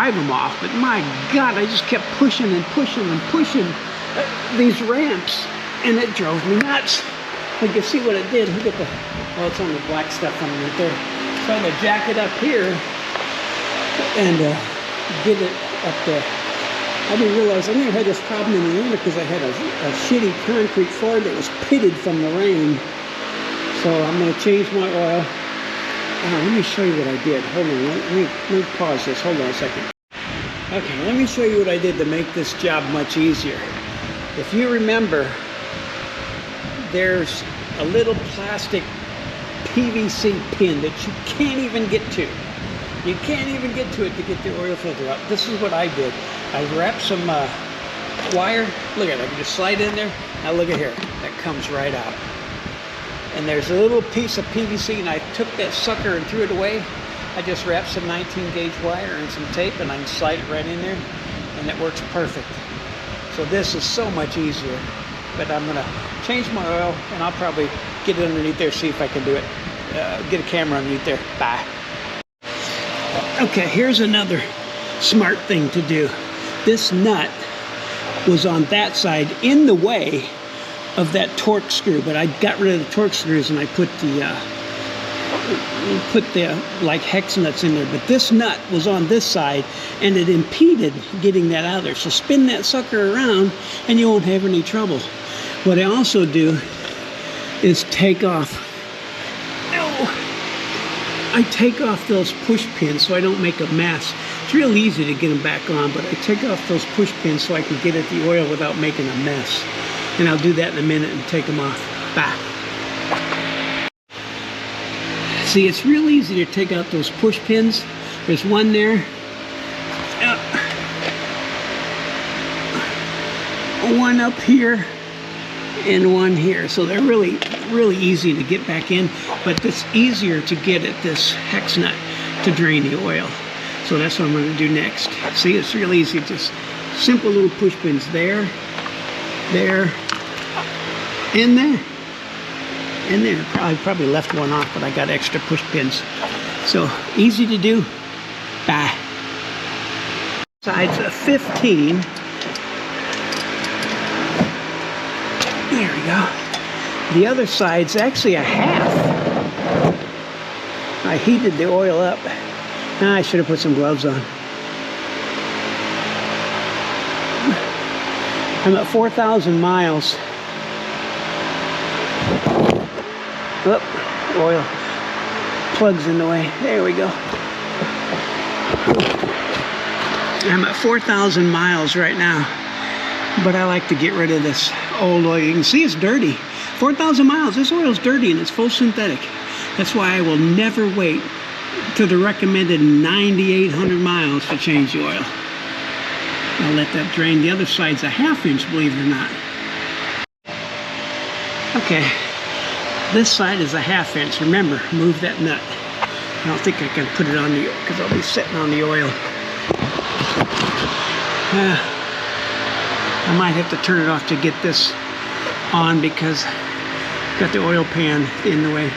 drive them off, but my God, I just kept pushing and pushing and pushing these ramps, and it drove me nuts. You can see what it did. Look at the, oh, it's on the black stuff underneath there. So I'm gonna jack it up here and get it up there. I didn't realize I never had this problem in the winter because I had a shitty concrete floor that was pitted from the rain. So I'm going to change my oil. Let me show you what I did. Hold on, let me pause this. Hold on a second. Okay, let me show you what I did to make this job much easier. If you remember, there's a little plastic PVC pin that you can't even get to. You can't even get to it to get the oil filter out. This is what I did. I wrapped some wire. Look at it. I can just slide in there. Now look at here. That comes right out. And there's a little piece of PVC, and I took that sucker and threw it away. I just wrapped some 19 gauge wire and some tape, and I can slide it right in there, and it works perfect. So this is so much easier. But I'm going to change my oil, and I'll probably get it underneath there, see if I can do it. Get a camera underneath there. Bye. Okay, here's another smart thing to do. This nut was on that side in the way of that torque screw, but I got rid of the torque screws and I put the like hex nuts in there. But this nut was on this side and it impeded getting that out of there. So spin that sucker around and you won't have any trouble. What I also do is take off. I take off those push pins so I don't make a mess. It's real easy to get them back on, but I take off those push pins so I can get at the oil without making a mess. And I'll do that in a minute and take them off. Bah. See, it's real easy to take out those push pins. There's one there. One up here and one here. So they're really easy to get back in, but it's easier to get at this hex nut to drain the oil. So that's what I'm going to do next. See, it's real easy. Just simple little push pins there, there, and there, and there. I probably left one off, but I got extra push pins. So easy to do. Bye. Sides of 15. There we go. The other side's actually a half. I heated the oil up. I should have put some gloves on. I'm at 4,000 miles. Oop, oil plugs in the way. There we go. I'm at 4,000 miles right now. But I like to get rid of this old oil. You can see it's dirty. 4,000 miles. This oil's dirty and it's full synthetic. That's why I will never wait to the recommended 9,800 miles to change the oil. I'll let that drain. The other side's a ½ inch, believe it or not. Okay, this side is a ½ inch. Remember, move that nut. I don't think I can put it on the oil because I'll be sitting on the oil. I might have to turn it off to get this on because I've got the oil pan in the way.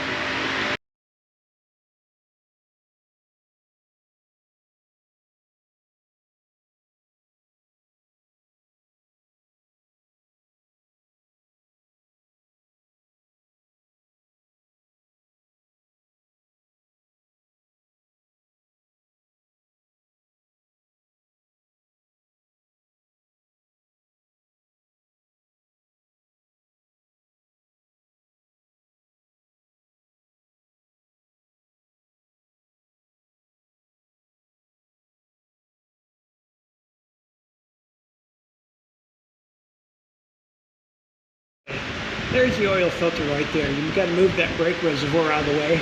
There's the oil filter right there. You've got to move that brake reservoir out of the way.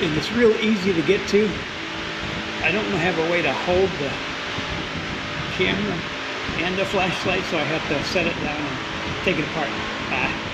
And it's real easy to get to. I don't have a way to hold the camera and the flashlight, so I have to set it down and take it apart. Bye.